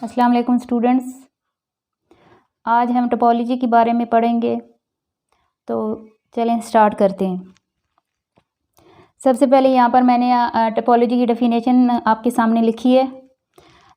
अस्सलाम वालेकुम स्टूडेंट्स। आज हम टोपोलॉजी के बारे में पढ़ेंगे, तो चलें स्टार्ट करते हैं। सबसे पहले यहाँ पर मैंने टोपोलॉजी की डेफिनेशन आपके सामने लिखी है।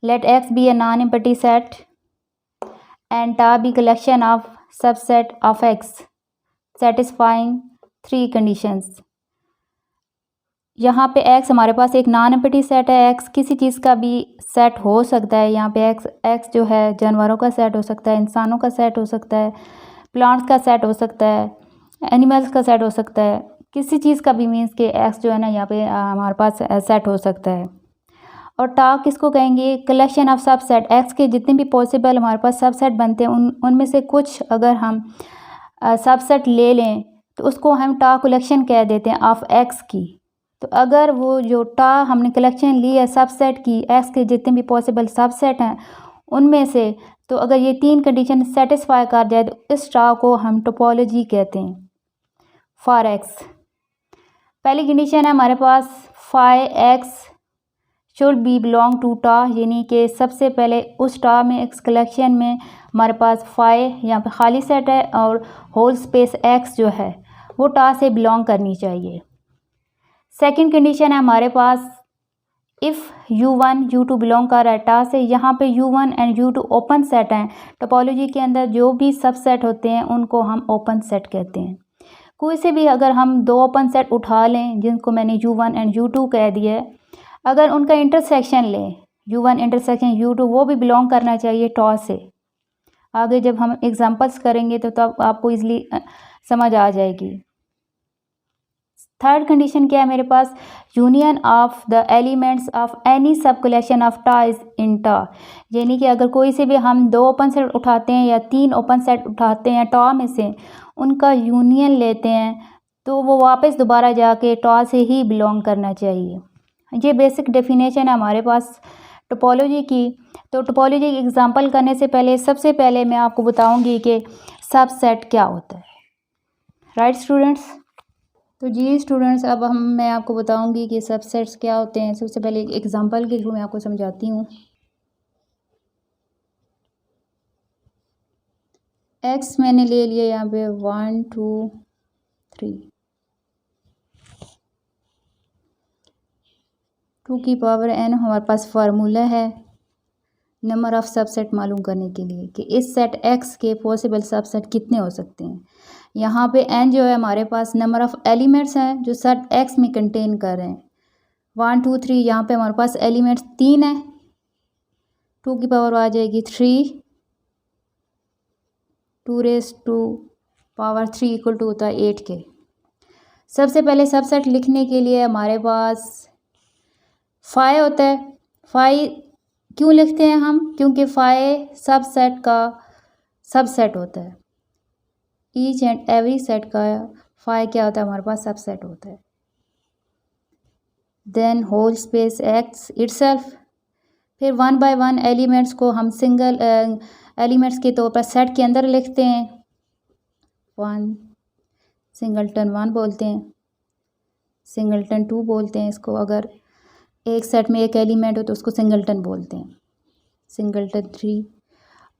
Let X be a non empty set and tau be collection of subset of X satisfying 3 conditions. यहाँ पे एक्स हमारे पास एक नॉन एम्प्टी सेट है। एक्स किसी चीज़ का भी सेट हो सकता है। यहाँ पे एक्स जो है जानवरों का सेट हो सकता है, इंसानों का सेट हो सकता है, प्लांट्स का सेट हो सकता है, एनिमल्स का सेट हो सकता है। किसी चीज़ का भी मीन्स कि एक्स जो है ना यहाँ पे हमारे पास सेट हो सकता है। और टा किसको कहेंगे? कलेक्शन ऑफ सब सेट। एक्स के जितने भी पॉसिबल हमारे पास सब सेट बनते हैं उनमें से कुछ अगर हम सब सेट ले लें तो उसको हम टा कलेक्शन कह देते हैं ऑफ एक्स की। तो अगर वो जो टा हमने कलेक्शन ली है सबसेट की, एक्स के जितने भी पॉसिबल सबसेट हैं उनमें से, तो अगर ये 3 कंडीशन सेटिस्फाई कर जाए तो इस टा को हम टोपोलॉजी कहते हैं फॉर एक्स। पहली कंडीशन है हमारे पास phi X should be belong to tau, यानी कि सबसे पहले उस टा में एक्स कलेक्शन में हमारे पास फाई यहाँ पे खाली सेट है और होल स्पेस एक्स जो है वो टा से बिलोंग करनी चाहिए। सेकंड कंडीशन है हमारे पास इफ़ U1 U2 बिलोंग कर रहा है टा से। यहाँ पे U1 and U2 open set हैं। टोपोलॉजी के अंदर जो भी सब सेट होते हैं उनको हम ओपन सेट कहते हैं। कोई से भी अगर हम 2 ओपन सेट उठा लें जिनको मैंने U1 एंड U2 कह दिया है, अगर उनका इंटरसेक्शन लें U1 इंटरसेक्शन U2, वो भी बिलोंग करना चाहिए टा से। आगे जब हम एग्जांपल्स करेंगे तो तब आपको ईज़िली समझ आ जाएगी। थर्ड कंडीशन क्या है मेरे पास? Union of the elements of any sub collection of tau is in tau, यानी कि अगर कोई से भी हम 2 ओपन सेट उठाते हैं या 3 ओपन सेट उठाते हैं टा में से, उनका यूनियन लेते हैं तो वो वापस दोबारा जाके टा से ही बिलोंग करना चाहिए। ये बेसिक डेफिनेशन है हमारे पास टोपोलॉजी की। तो टोपोलॉजी की एग्जांपल करने से पहले सबसे पहले मैं आपको बताऊंगी कि सबसेट क्या होता है। Right students? तो जी स्टूडेंट्स, अब मैं आपको बताऊंगी कि सबसेट्स क्या होते हैं। सबसे पहले एक एग्जांपल के थ्रू मैं आपको समझाती हूँ। एक्स मैंने ले लिया यहाँ पे 1 2 3, 2 की पावर n हमारे पास फार्मूला है नंबर ऑफ सबसेट मालूम करने के लिए कि इस सेट x के पॉसिबल सबसेट कितने हो सकते हैं। यहाँ पे n जो है हमारे पास नंबर ऑफ एलिमेंट्स हैं जो सेट x में कंटेन कर रहे हैं। 1 2 3 यहाँ पे हमारे पास एलिमेंट्स 3 है। 2 की पावर आ जाएगी 3, 2 raise to power 3 equal to होता है 8 के। सबसे पहले सबसेट लिखने के लिए हमारे पास फाई होता है। फाई क्यों लिखते हैं हम? क्योंकि फाई सबसेट का सबसेट होता है। ईच एंड एवरी सेट का फाई क्या होता है? हमारे पास सबसेट होता है। Then whole space X itself. फिर 1 बाय 1 एलिमेंट्स को हम सिंगल एलिमेंट्स के तौर पर सेट के अंदर लिखते हैं। 1 सिंगलटन 1 बोलते हैं, सिंगलटन 2 बोलते हैं इसको। अगर एक सेट में एक एलिमेंट हो तो उसको सिंगलटन बोलते हैं, सिंगलटन 3।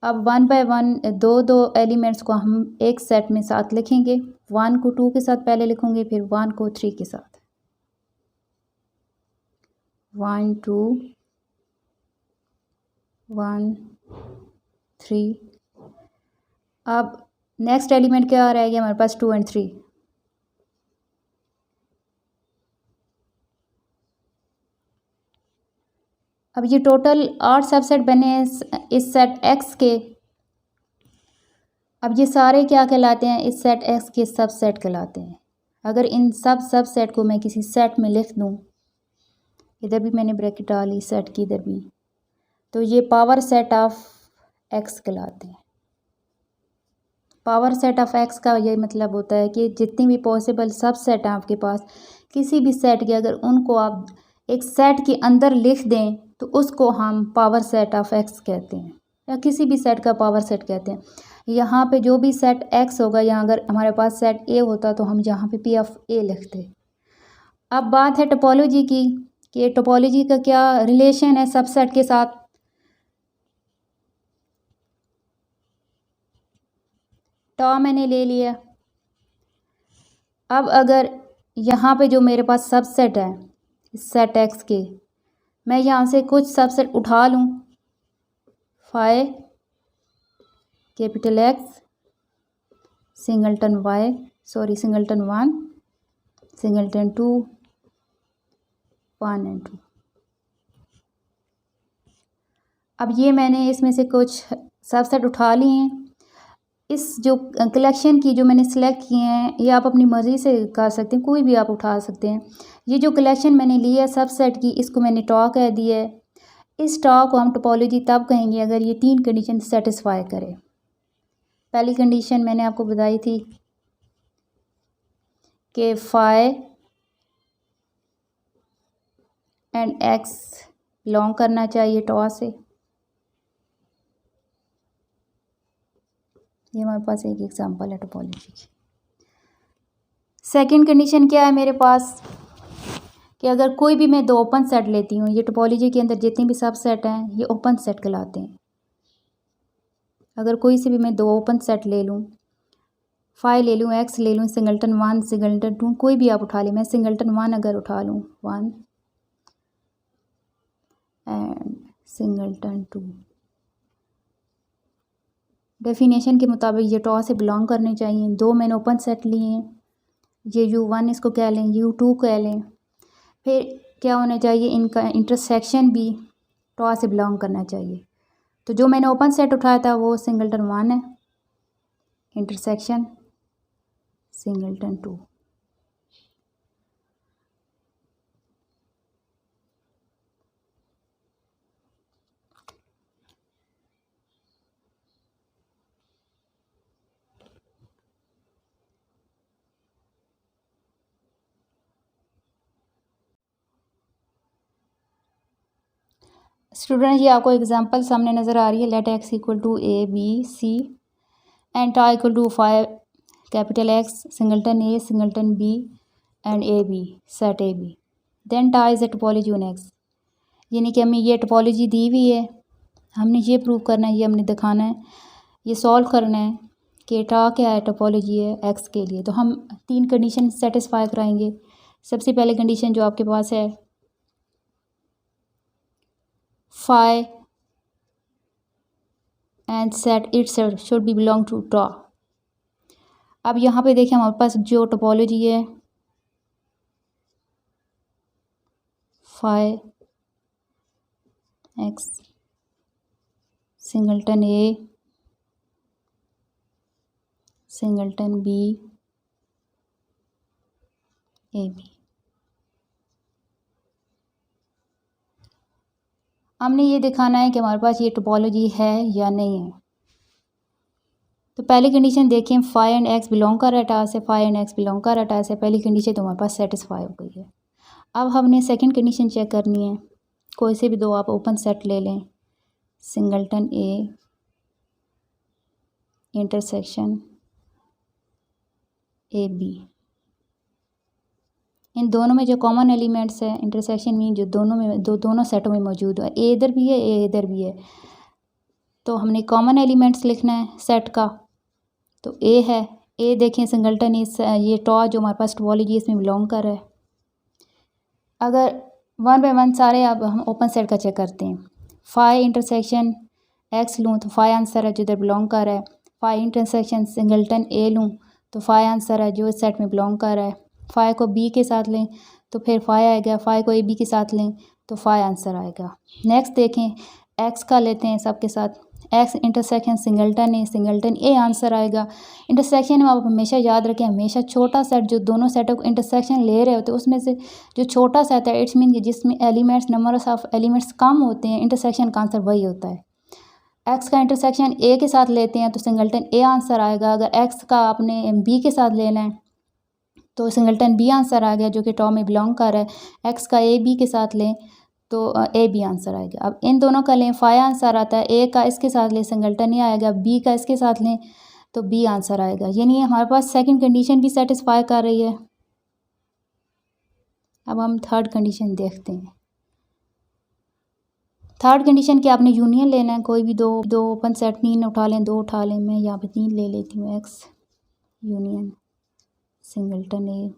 अब 1 बाय 1 दो एलिमेंट्स को हम एक सेट में साथ लिखेंगे। 1 को 2 के साथ पहले लिखूंगे, फिर 1 को 3 के साथ। 1 2 1 3। अब नेक्स्ट एलिमेंट क्या आ रहेगा हमारे पास? 2 एंड 3। अब ये टोटल 8 सबसेट बने हैं इस सेट x के। अब ये सारे क्या कहलाते हैं? इस सेट x के सबसेट कहलाते हैं। अगर इन सबसेट को मैं किसी सेट में लिख दूं, इधर भी मैंने ब्रैकेट डाली सेट की, इधर भी, तो ये पावर सेट ऑफ x कहलाते हैं। पावर सेट ऑफ x का ये मतलब होता है कि जितनी भी पॉसिबल सबसेट हैं आपके पास, किसी भी सेट के, अगर उनको आप एक सेट के अंदर लिख दें तो उसको हम पावर सेट ऑफ x कहते हैं, या किसी भी सेट का पावर सेट कहते हैं। यहाँ पे जो भी सेट x होगा, यहाँ अगर हमारे पास सेट a होता तो हम यहाँ पे p ऑफ a लिखते। अब बात है टोपोलॉजी की कि टोपोलॉजी का क्या रिलेशन है सबसेट के साथ। टॉ मैंने ले लिया। अब अगर यहाँ पे जो मेरे पास सबसेट है सेट एक्स के, मैं यहाँ से कुछ सबसेट उठा लूँ, phi capital X singleton Y singleton 1 singleton 2 1 and 2। अब ये मैंने इसमें से कुछ सबसेट उठा लिए हैं। इस जो कलेक्शन की जो मैंने सेलेक्ट किए हैं ये आप अपनी मर्ज़ी से कर सकते हैं, कोई भी आप उठा सकते हैं। ये जो कलेक्शन मैंने ली है सबसेट की, इसको मैंने टॉ कह दिया है। इस टॉ को हम टोपोलॉजी तब कहेंगे अगर ये 3 कंडीशन सेटिस्फाई करे। पहली कंडीशन मैंने आपको बताई थी कि फाई एंड एक्स बिलोंग करना चाहिए टॉ से। ये हमारे पास एक एग्जांपल है टोपोलॉजी की। सेकंड कंडीशन क्या है मेरे पास कि अगर कोई भी मैं 2 ओपन सेट लेती हूँ, ये टोपोलॉजी के अंदर जितने भी सब सेट हैं ये ओपन सेट कहलाते हैं। अगर कोई से भी मैं 2 ओपन सेट ले लूँ, फाई ले लूँ, एक्स ले लूँ, सिंगलटन 1 सिंगलटन 2 कोई भी आप उठा लें, मैं सिंगलटन 1 अगर उठा लूँ 1 एंड सिंगलटन 2, डेफिनेशन के मुताबिक ये टॉ से बिलोंग करने चाहिए। 2 मैंने ओपन सेट लिए हैं, ये U1 इसको कह लें, U2 कह लें। फिर क्या होना चाहिए, इनका इंटरसेक्शन भी टॉ से बिलोंग करना चाहिए। तो जो मैंने ओपन सेट उठाया था वो सिंगलटन 1 है, इंटरसेक्शन सिंगलटन 2। स्टूडेंट ये आपको एग्जांपल सामने नज़र आ रही है। Let X equal to a b c and tau equal to phi capital X singleton A singleton b and a b set a b, then tau is a topology on X. यानी कि हमें ये topology दी हुई है, हमने ये prove करना है, ये हमने दिखाना है, ये सॉल्व करना है कि टॉ क्या है, टोपोलॉजी है एक्स के लिए। तो हम 3 कंडीशन सेटिस्फाई कराएंगे। सबसे पहले कंडीशन जो आपके पास है phi and set itself should be belong to tau. अब यहाँ पे देखिए हमारे पास जो टोपोलॉजी है phi X singleton A singleton B A B. हमने ये दिखाना है कि हमारे पास ये टोपोलॉजी है या नहीं है। तो पहली कंडीशन देखें, फाई एंड एक्स बिलोंग कर रहा है टॉ से, फाई एंड एक्स बिलोंग कर रहा है टॉ से। पहली कंडीशन तो हमारे पास सेटिस्फाई हो गई है। अब हमने सेकंड कंडीशन चेक करनी है। कोई से भी 2 आप ओपन सेट ले लें, singleton A intersection A B. इन दोनों में जो कॉमन एलिमेंट्स है, इंटरसेक्शन मीन जो दोनों सेटों में मौजूद है, ए इधर भी है ए इधर भी है, तो हमने कॉमन एलिमेंट्स लिखना है सेट का। तो ए है, ए देखें सिंगलटन इस ये टॉ जो हमारे पास टोपोलॉजी इसमें बिलोंग कर रहा है। अगर 1 बाय 1 सारे अब हम ओपन सेट का चेक करते हैं। फाई इंटरसेक्शन एक्स लूँ तो फाई आंसर है जो इधर बिलोंग कर रहा है। फाई इंटरसेक्शन सिंगलटन ए लूँ तो फाई आंसर है जो इस सेट में बिलोंग कर रहा है। फाई को बी के साथ लें तो फिर फाई आएगा, फाई को ए बी के साथ लें तो फाई आंसर आएगा। नेक्स्ट देखें, एक्स का लेते हैं सबके साथ, x intersection singleton A singleton A answer आएगा। इंटरसेक्शन में आप हमेशा याद रखें, हमेशा छोटा सेट जो दोनों सेटों को इंटरसेक्शन ले रहे होते हैं उसमें से जो छोटा सेट है इट्स मीन कि जिसमें एलिमेंट्स नंबर ऑफ एलिमेंट्स कम होते हैं, इंटरसेक्शन का आंसर वही होता है। एक्स का इंटरसेक्शन ए के साथ लेते हैं तो सिंगलटन ए आंसर आएगा। अगर एक्स का आपने बी के साथ लेना है तो सिंगलटन बी आंसर आ गया जो कि टॉ में बिलोंग कर रहा है। एक्स का ए बी के साथ लें तो ए बी आंसर आएगा। अब इन दोनों का लें, फाई आंसर आता है, ए का इसके साथ लें सिंगलटन ए आएगा, बी का इसके साथ लें तो बी आंसर आएगा। यानी हमारे पास सेकंड कंडीशन भी सेटिस्फाई कर रही है। अब हम थर्ड कंडीशन देखते हैं। थर्ड कंडीशन कि आपने यूनियन लेना है, कोई भी दो ओपन सेट 3 उठा लें, 2 उठा लें, मैं यहाँ पे 3 ले लेती हूँ, X union singleton a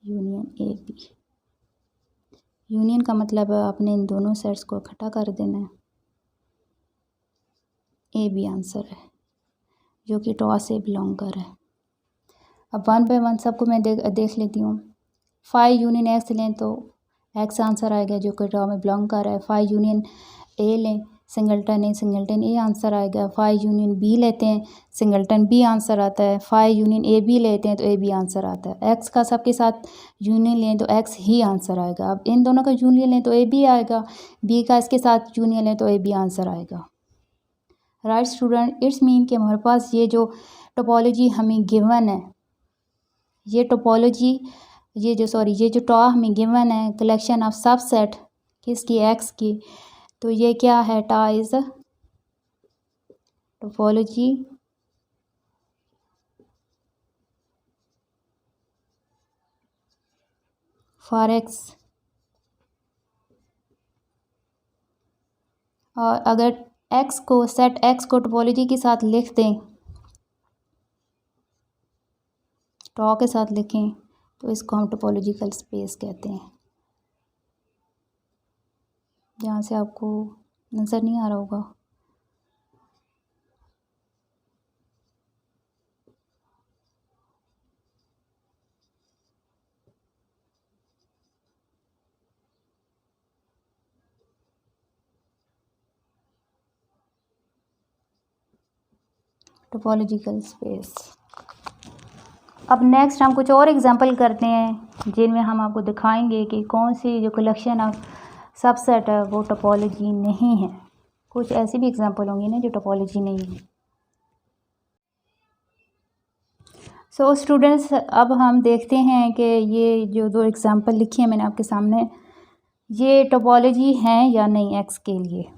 union a b. Union का मतलब है आपने इन दोनों सेट्स को इकट्ठा कर देना है। ए बी आंसर है जो कि टॉ से बिलोंग कर रहा है। अब 1 बाय 1 सबको मैं देख लेती हूँ। 5 यूनियन एक्स लें तो एक्स आंसर आएगा जो कि टॉ में बिलोंग कर रहा है। 5 यूनियन ए लें सिंगल्टन ए आंसर आएगा। 5 यूनियन बी लेते हैं सिंगल्टन बी आंसर आता है। 5 यूनियन ए बी लेते हैं तो ए बी आंसर आता है। एक्स का सबके साथ यूनियन लें तो एक्स ही आंसर आएगा। अब इन दोनों का यूनियन लें तो ए बी आएगा, बी का इसके साथ यूनियन लें तो ए बी आंसर आएगा। राइट स्टूडेंट, इट्स मीन कि हमारे पास ये जो टोपोलॉजी हमें गिवन है, ये टोपोलॉजी ये जो टॉ हमें गिवन है कलेक्शन ऑफ सबसेट किसकी, एक्स की, तो ये क्या है, टॉ इज टोपोलॉजी फॉर एक्स। और अगर एक्स को सेट एक्स को टोपोलॉजी के साथ लिख दें, टॉ के साथ लिखें तो इसको हम टोपोलॉजिकल स्पेस कहते हैं। जहाँ से आपको नज़र नहीं आ रहा होगा, टोपोलॉजिकल स्पेस। अब नेक्स्ट हम कुछ और एग्जांपल करते हैं जिनमें हम आपको दिखाएंगे कि कौन सी जो कलेक्शन ऑफ सबसेट है वो टोपोलॉजी नहीं है। कुछ ऐसी भी एग्जांपल होंगी ना जो टोपोलॉजी नहीं है। सो स्टूडेंट्स, अब हम देखते हैं कि ये जो दो एग्जांपल लिखी हैं मैंने आपके सामने, ये टोपोलॉजी हैं या नहीं एक्स के लिए।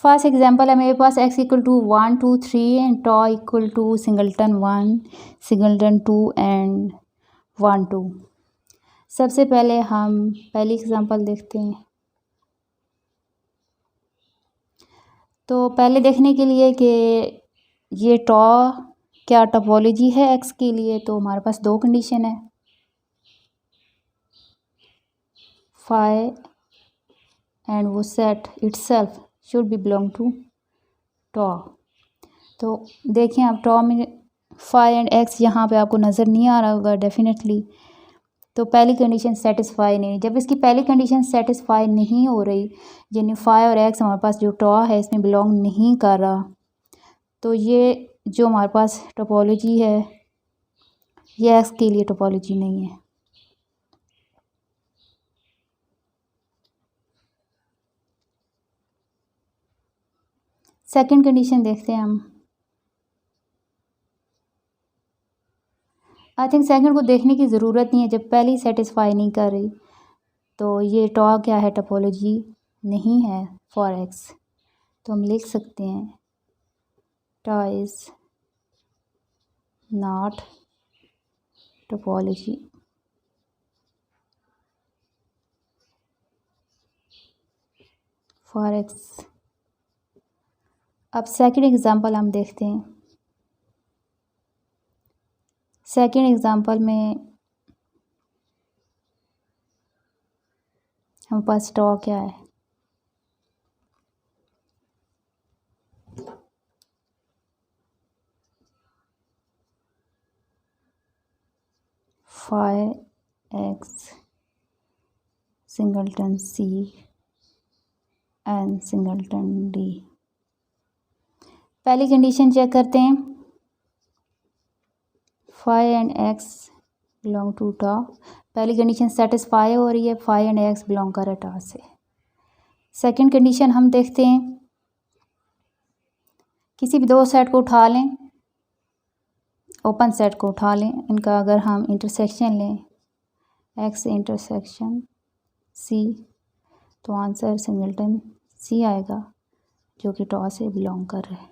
फर्स्ट एग्जांपल है मेरे पास X equal to 1 2 3 and tau equal to singleton 1 singleton 2 and 1 2। सबसे पहले हम पहली एग्जांपल देखते हैं। तो पहले देखने के लिए कि ये टॉ क्या टोपोलॉजी है एक्स के लिए, तो हमारे पास दो कंडीशन है, फाई एंड वो set itself should be belong to tau. तो देखें आप टॉ में फाई एंड एक्स यहाँ पे आपको नज़र नहीं आ रहा होगा डेफिनेटली। तो पहली कंडीशन सेटिस्फाई नहीं, जब इसकी पहली कंडीशन सेटिस्फाई नहीं हो रही, यानी फाई और एक्स हमारे पास जो टॉ है इसमें बिलोंग नहीं कर रहा, तो ये जो हमारे पास टोपोलॉजी है ये एक्स के लिए टोपोलॉजी नहीं है। सेकंड कंडीशन देखते हैं हम। आई थिंक सेकंड को देखने की ज़रूरत नहीं है, जब पहली सेटिस्फाई नहीं कर रही तो ये टॉ क्या है, टोपोलॉजी नहीं है फॉर एक्स। तो हम लिख सकते हैं tau is not topology for X. अब सेकंड एग्जांपल हम देखते हैं। सेकंड एग्जांपल में हमारे पास टॉ क्या है, phi X singleton C and singleton D. पहली कंडीशन चेक करते हैं, phi and X belong to tau. पहली कंडीशन सेटिस्फाई हो रही है, फाई एंड एक्स बिलोंग कर टॉ से। सेकंड कंडीशन हम देखते हैं, किसी भी दो सेट को उठा लें, ओपन सेट को उठा लें, इनका अगर हम इंटरसेक्शन लें एक्स इंटरसेक्शन सी तो आंसर सिंगल्टन सी आएगा जो कि टॉ से बिलोंग कर रहा है।